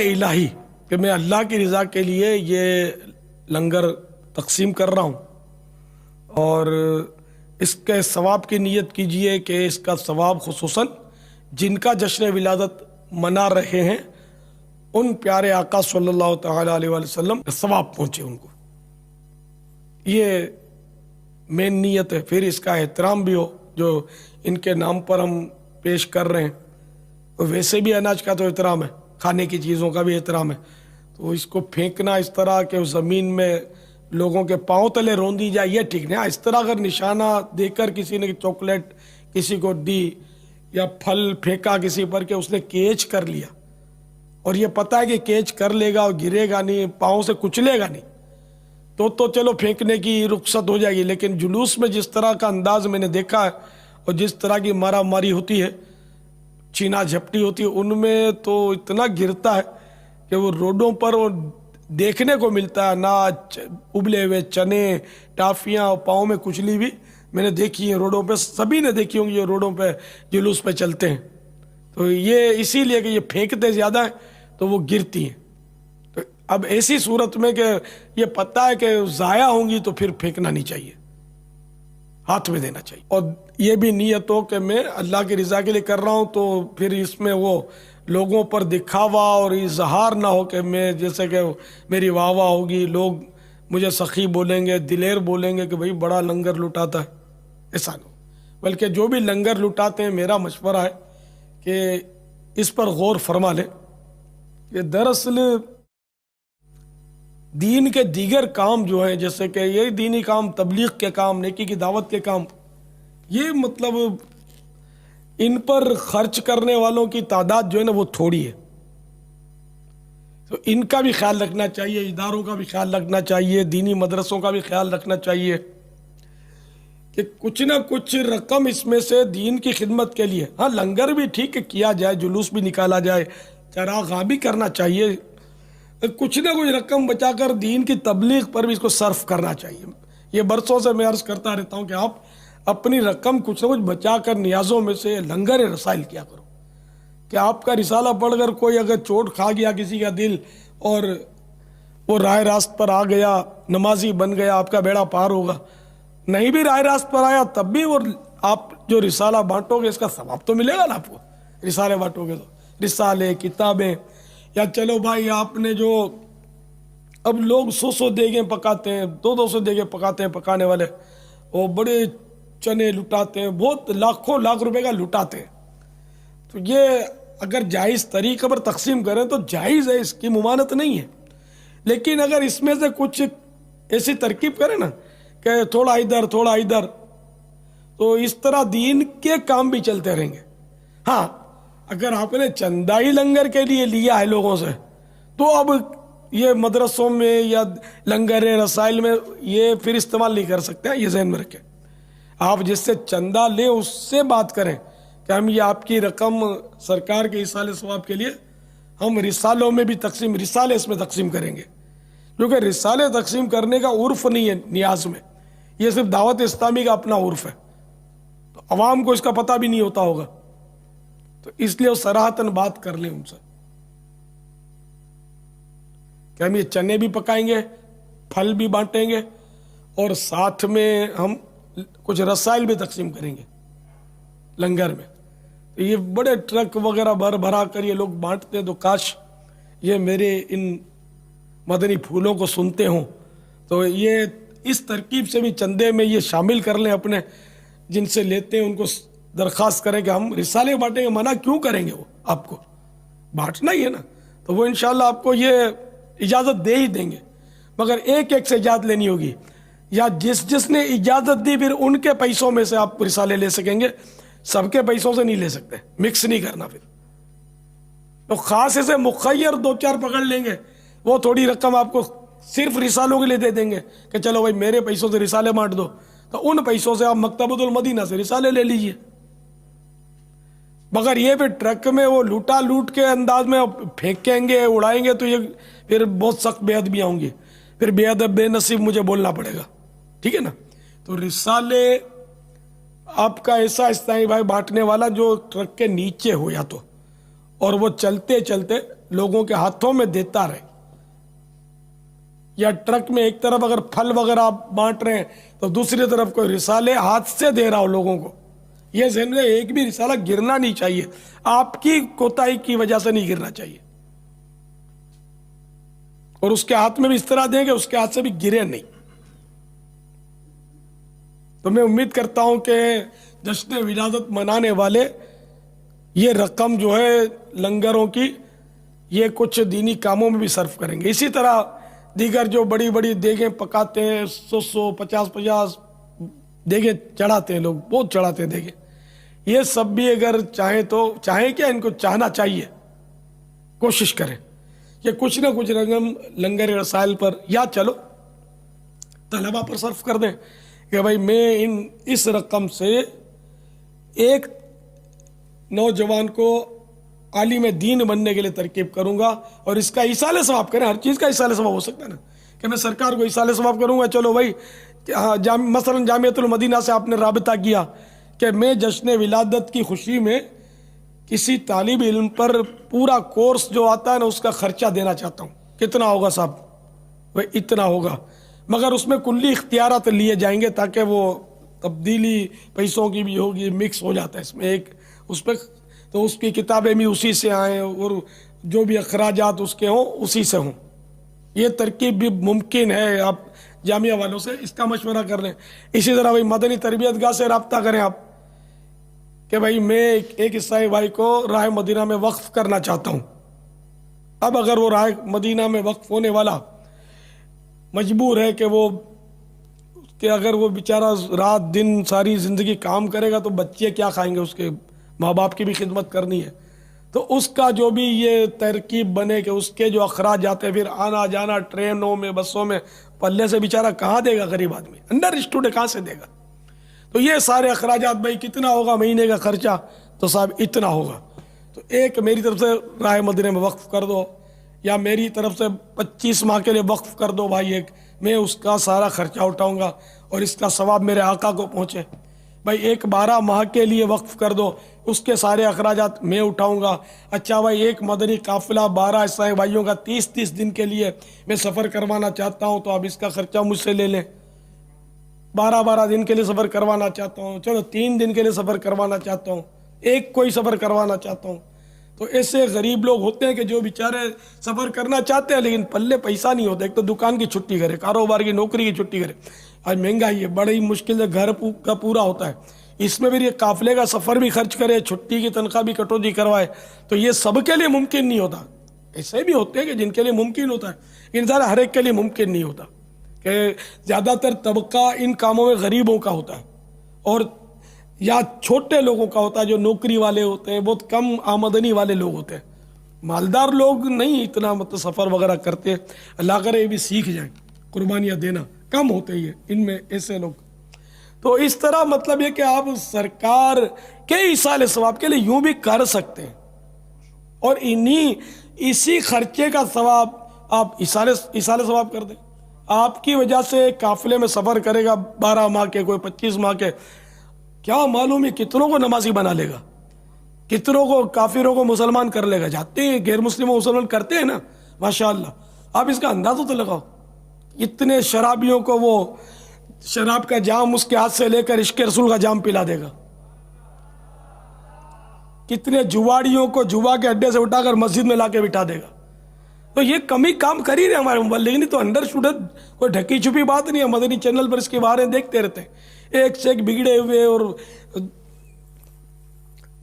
الہی کہ میں اللہ کی رضا کے لیے یہ لنگر تقسیم کر رہا ہوں، اور اس کے ثواب کی نیت کیجئے کہ اس کا ثواب خصوصاً جن کا جشن ولادت منا رہے ہیں ان پیارے آقا صلی اللہ تعالیٰ علیہ وآلہ وسلم کا ثواب پہنچے ان کو، یہ مین نیت ہے۔ پھر اس کا احترام بھی ہو جو ان کے نام پر ہم پیش کر رہے ہیں، ویسے بھی اناج کا تو احترام ہے، کھانے کی چیزوں کا بھی احترام ہے، تو اس کو پھینکنا اس طرح کہ زمین میں لوگوں کے پاؤں تلے روندی جائے یہ ٹھیک نہیں۔ اس طرح اگر نشانہ دے کر کسی نے چاکلیٹ کسی کو دی یا پھل پھینکا کسی پر کہ اس نے کیچ کر لیا اور یہ پتہ ہے کہ کیچ کر لے گا اور گرے گا نہیں، پاؤں سے کچلے گا نہیں، تو چلو پھینکنے کی رخصت ہو جائے گی، لیکن جلوس میں جس طرح کا انداز میں نے دیکھا ہے اور جس طرح کی مارا ماری ہوتی ہے، چینا جھپٹی ہوتی ہے، ان میں تو اتنا گرتا ہے کہ وہ روڈوں پر وہ دیکھنے کو ملتا ہے، نہ ابلے ہوئے چنے ٹافیاں اور پاؤں میں کچلی بھی میں نے دیکھی ہے روڈوں پہ، سبھی نے دیکھی ہوں گی، یہ روڈوں پہ جلوس پہ چلتے ہیں، تو یہ اسی لیے کہ یہ پھینکتے زیادہ ہیں تو وہ گرتی ہیں۔ تو اب ایسی صورت میں کہ یہ پتہ ہے کہ ضائع ہوں گی تو پھر پھینکنا نہیں چاہیے، ہاتھ میں دینا چاہیے، اور یہ بھی نیت ہو کہ میں اللہ کی رضا کے لیے کر رہا ہوں، تو پھر اس میں وہ لوگوں پر دکھاوا اور اظہار نہ ہو کہ میں جیسے کہ میری واہ واہ ہوگی، لوگ مجھے سخی بولیں گے، دلیر بولیں گے کہ بھئی بڑا لنگر لٹاتا ہے، ایسا نہ ہو۔ بلکہ جو بھی لنگر لٹاتے ہیں میرا مشورہ ہے کہ اس پر غور فرما لیں کہ دراصل دین کے دیگر کام جو ہیں، جیسے کہ یہ دینی کام، تبلیغ کے کام، نیکی کی دعوت کے کام، یہ مطلب ان پر خرچ کرنے والوں کی تعداد جو ہے نا وہ تھوڑی ہے، تو ان کا بھی خیال رکھنا چاہیے، اداروں کا بھی خیال رکھنا چاہیے، دینی مدرسوں کا بھی خیال رکھنا چاہیے کہ کچھ نہ کچھ رقم اس میں سے دین کی خدمت کے لیے، ہاں لنگر بھی ٹھیک ہے کیا جائے، جلوس بھی نکالا جائے، چراغاں بھی کرنا چاہیے، کچھ نہ کچھ رقم بچا کر دین کی تبلیغ پر بھی اس کو صرف کرنا چاہیے۔ یہ برسوں سے میں عرض کرتا رہتا ہوں کہ آپ اپنی رقم کچھ نہ کچھ بچا کر نیازوں میں سے لنگر رسائل کیا کرو، کہ آپ کا رسالہ پڑھ کر کوئی اگر چوٹ کھا گیا کسی کا دل اور وہ راہ راست پر آ گیا، نمازی بن گیا، آپ کا بیڑا پار ہوگا، نہیں بھی راہ راست پر آیا تب بھی وہ آپ جو رسالہ بانٹو گے اس کا ثواب تو ملے گا نا آپ کو، رسالے بانٹو گے تو، رسالے کتابیں، یا چلو بھائی آپ نے جو اب لوگ 100 دیگیں پکاتے ہیں، 200 دیگیں پکاتے ہیں پکانے والے، وہ بڑے چنے لٹاتے ہیں، بہت لاکھوں لاکھ روپے کا لٹاتے ہیں، تو یہ اگر جائز طریقے پر تقسیم کریں تو جائز ہے، اس کی ممانعت نہیں ہے، لیکن اگر اس میں سے کچھ ایسی ترکیب کریں نا کہ تھوڑا ادھر تھوڑا ادھر، تو اس طرح دین کے کام بھی چلتے رہیں گے۔ ہاں اگر آپ نے چندہ ہی لنگر کے لیے لیا ہے لوگوں سے تو اب یہ مدرسوں میں یا لنگر رسائل میں یہ پھر استعمال نہیں کر سکتے ہیں، یہ ذہن میں رکھیں۔ آپ جس سے چندہ لیں اس سے بات کریں کہ ہم یہ آپ کی رقم سرکار کے ایصال ثواب کے لیے ہم رسالوں میں بھی تقسیم، رسالے اس میں تقسیم کریں گے، کیونکہ رسالے تقسیم کرنے کا عرف نہیں ہے نیاز میں، یہ صرف دعوت اسلامی کا اپنا عرف ہے، تو عوام کو اس کا پتہ بھی نہیں ہوتا ہوگا، تو اس لیے وہ صراحتاً بات کر لیں ان سے کہ ہم یہ چنے بھی پکائیں گے، پھل بھی بانٹیں گے، اور ساتھ میں ہم کچھ رسائل بھی تقسیم کریں گے لنگر میں۔ تو یہ بڑے ٹرک وغیرہ بھر بھرا کر یہ لوگ بانٹتے ہیں، تو کاش یہ میرے ان مدنی پھولوں کو سنتے ہوں، تو یہ اس ترکیب سے بھی چندے میں یہ شامل کر لیں، اپنے جن سے لیتے ہیں ان کو درخواست کریں کہ ہم رسالے بانٹیں گے، منع کیوں کریں گے، وہ آپ کو بانٹنا ہی ہے نا، تو وہ انشاءاللہ آپ کو یہ اجازت دے ہی دیں گے، مگر ایک ایک سے اجازت لینی ہوگی، یا جس نے اجازت دی پھر ان کے پیسوں میں سے آپ رسالے لے سکیں گے، سب کے پیسوں سے نہیں لے سکتے، مکس نہیں کرنا، پھر تو خاص سے مخیر 2-4 پکڑ لیں گے، وہ تھوڑی رقم آپ کو صرف رسالوں کے لیے دے دیں گے کہ چلو بھائی میرے پیسوں سے رسالے بانٹ دو، تو ان پیسوں سے آپ مکتبۃ المدینہ سے رسالے لے لیجئے، مگر یہ پھر ٹرک میں وہ لوٹا لوٹ کے انداز میں پھینکیں گے، اڑائیں گے، تو یہ پھر بہت سخت بے ادبیاں ہوں گی، پھر بے ادب بے نصیب مجھے بولنا پڑے گا، ٹھیک ہے نا۔ تو رسالے آپ کا ایسا استعمال بھائی بانٹنے والا جو ٹرک کے نیچے ہو، یا تو اور وہ چلتے چلتے لوگوں کے ہاتھوں میں دیتا رہے. یا ٹرک میں ایک طرف اگر پھل وغیرہ آپ بانٹ رہے ہیں تو دوسری طرف کوئی رسالے ہاتھ سے دے رہا ہو لوگوں کو. یہ ذہن میں ایک بھی رسالہ گرنا نہیں چاہیے, آپ کی کوتاہی کی وجہ سے نہیں گرنا چاہیے. اور اس کے ہاتھ میں بھی اس طرح دیں کہ اس کے ہاتھ سے بھی گرے نہیں. تو میں امید کرتا ہوں کہ جشن ولادت منانے والے یہ رقم جو ہے لنگروں کی یہ کچھ دینی کاموں میں بھی صرف کریں گے. اسی طرح دیگر جو بڑی بڑی دیگیں پکاتے ہیں, 100 50 دیگیں چڑھاتے ہیں لوگ, بہت چڑھاتے ہیں دیگیں, یہ سب بھی اگر چاہیں تو چاہیں کیا, ان کو چاہنا چاہیے, کوشش کریں کہ کچھ نہ کچھ رقم لنگر رسائل پر یا چلو طلبہ پر صرف کر دیں کہ بھائی میں اس رقم سے ایک نوجوان کو عالم دین بننے کے لیے ترکیب کروں گا, اور اس کا ایصال ثواب کریں. ہر چیز کا ایصال ثواب ہو سکتا ہے نا, کہ میں سرکار کو ایصال ثواب کروں گا, چلو بھائی مثلا جامعۃ المدینہ سے آپ نے رابطہ کیا کہ میں جشن ولادت کی خوشی میں کسی طالب علم پر پورا کورس جو آتا ہے نا اس کا خرچہ دینا چاہتا ہوں. کتنا ہوگا صاحب؟ وہ اتنا ہوگا, مگر اس میں کلی اختیارات لیے جائیں گے تاکہ وہ تبدیلی پیسوں کی بھی ہوگی, مکس ہو جاتا ہے اس میں ایک اس پہ, تو اس کی کتابیں بھی اسی سے آئیں اور جو بھی اخراجات اس کے ہوں اسی سے ہوں. یہ ترکیب بھی ممکن ہے, آپ جامعہ والوں سے اس کا مشورہ کر لیں. اسی طرح بھائی مدنی تربیت گاہ سے رابطہ کریں آپ کہ بھائی میں ایک عیسائی بھائی کو راہ مدینہ میں وقف کرنا چاہتا ہوں. اب اگر وہ راہ مدینہ میں وقف ہونے والا مجبور ہے کہ اگر وہ بیچارہ رات دن ساری زندگی کام کرے گا تو بچے کیا کھائیں گے, اس کے ماں باپ کی بھی خدمت کرنی ہے, تو اس کا جو بھی یہ ترکیب بنے کہ اس کے جو اخراجات ہیں, پھر آنا جانا ٹرینوں میں بسوں میں, پلے سے بیچارہ کہاں دے گا غریب آدمی, انڈر اسٹوڈنٹ کہاں سے دے گا. تو یہ سارے اخراجات بھائی کتنا ہوگا مہینے کا خرچہ, تو صاحب اتنا ہوگا. تو ایک میری طرف سے راہ مدینہ میں وقف کر دو, یا میری طرف سے 25 ماہ کے لیے وقف کر دو بھائی, ایک میں اس کا سارا خرچہ اٹھاؤں گا اور اس کا ثواب میرے آقا کو پہنچے. بھائی ایک 12 ماہ کے لیے وقف کر دو, اس کے سارے اخراجات میں اٹھاؤں گا. اچھا بھائی ایک مدنی قافلہ 12 عیسائی بھائیوں کا 30 دن کے لیے میں سفر کروانا چاہتا ہوں, تو اب اس کا خرچہ مجھ سے لے لیں. 12 دن کے لیے سفر کروانا چاہتا ہوں, چلو 3 دن کے لیے سفر کروانا چاہتا ہوں, ایک کوئی سفر کروانا چاہتا ہوں. تو ایسے غریب لوگ ہوتے ہیں کہ جو بیچارے سفر کرنا چاہتے ہیں لیکن پلے پیسہ نہیں ہوتا. ایک تو دکان کی چھٹی کرے, کاروبار کی نوکری کی چھٹی کرے, آج مہنگائی ہے, بڑی مشکل سے گھر کا پورا ہوتا ہے, اس میں پھر یہ قافلے کا سفر بھی خرچ کرے, چھٹی کی تنخواہ بھی کٹوتی کروائے, تو یہ سب کے لیے ممکن نہیں ہوتا. ایسے بھی ہوتے ہیں کہ جن کے لیے ممکن ہوتا ہے, انسان ہر ایک کے لیے ممکن نہیں ہوتا. کہ زیادہ تر طبقہ ان کاموں میں غریبوں کا ہوتا ہے, اور یا چھوٹے لوگوں کا ہوتا ہے جو نوکری والے ہوتے ہیں, بہت کم آمدنی والے لوگ ہوتے ہیں. مالدار لوگ نہیں اتنا مطلب سفر وغیرہ کرتے, اللہ کرے یہ بھی سیکھ جائیں, قربانیاں دینا کم ہوتے ہی ان میں ایسے لوگ. تو اس طرح مطلب یہ کہ آپ سرکار کے ایصال ثواب کے لیے یوں بھی کر سکتے ہیں, اور اسی خرچے کا ثواب آپ ایصال ثواب کر دیں. آپ کی وجہ سے قافلے میں سفر کرے گا 12 ماہ کے, کوئی 25 ماہ کے, کیا معلوم ہے کتنوں کو نمازی بنا لے گا, کتنوں کو کافروں کو مسلمان کر لے گا. جاتے ہیں غیر مسلموں کو مسلمان کرتے ہیں نا ماشاءاللہ, آپ اس کا اندازہ تو لگاؤ. اتنے شرابیوں کو وہ شراب کا جام اس کے ہاتھ سے لے کر عشق رسول کا جام پلا دے گا. کتنے جواڑیوں کو جوا کے اڈے سے اٹھا کر مسجد میں لا کے بٹھا دے گا. تو یہ کمی کام کر ہی رہے ہمارے مبلغ, نہیں تو انڈر اسٹوڈنٹ کوئی ڈھکی چھپی بات نہیں ہے. مدنی چینل پر اس کی بارے دیکھتے رہتے ہیں, ایک سے ایک بگڑے ہوئے اور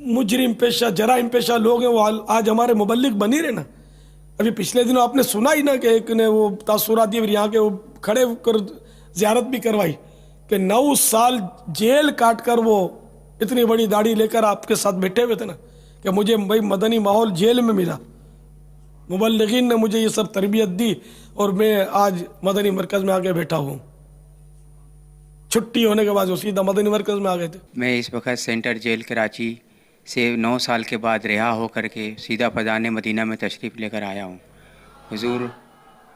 مجرم پیشہ جرائم پیشہ لوگ ہیں, وہ آج ہمارے مبلغ بن ہی رہے نا. ابھی پچھلے دنوں آپ نے سنا ہی نا کہ ایک نے وہ تاثرات دی, یہاں کے وہ کھڑے کر زیارت بھی کروائی کہ 9 سال جیل کاٹ کر وہ اتنی بڑی داڑھی لے کر آپ کے ساتھ بیٹھے ہوئے تھے نا, کہ مجھے بھائی مدنی ماحول جیل میں ملا, مبلغین نے مجھے یہ سب تربیت دی اور میں آج مدنی مرکز میں آ کے بیٹھا ہوں. چھٹی ہونے کے بعد وہ سیدھا مدنی مرکز میں آ گئے تھے. میں اس وقت سینٹر جیل کراچی سے 9 سال کے بعد رہا ہو کر کے سیدھا فیضان مدینہ میں تشریف لے کر آیا ہوں. حضور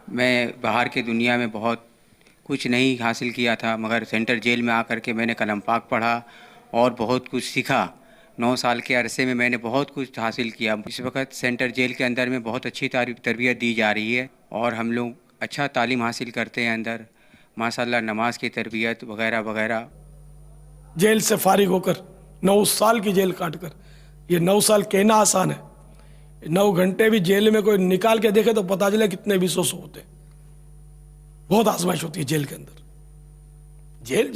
میں باہر کی دنیا میں بہت کچھ نہیں حاصل کیا تھا, مگر سینٹر جیل میں آ کر کے میں نے کلام پاک پڑھا اور بہت کچھ سیکھا. 9 سال کے عرصے میں میں نے بہت کچھ حاصل کیا. اس وقت سینٹر جیل کے اندر میں بہت اچھی تربیت دی جا رہی ہے اور ہم لوگ اچھا تعلیم حاصل کرتے ہیں اندر ماشاء اللہ, نماز کی تربیت وغیرہ وغیرہ. جیل سے فارغ ہو کر 9 سال کی جیل کاٹ کر, یہ 9 سال کہنا آسان ہے, 9 گھنٹے بھی جیل میں کوئی نکال کے دیکھے تو پتا چلے کتنے 200 ہوتے. بہت آزمائش ہوتی ہے جیل کے اندر. جیل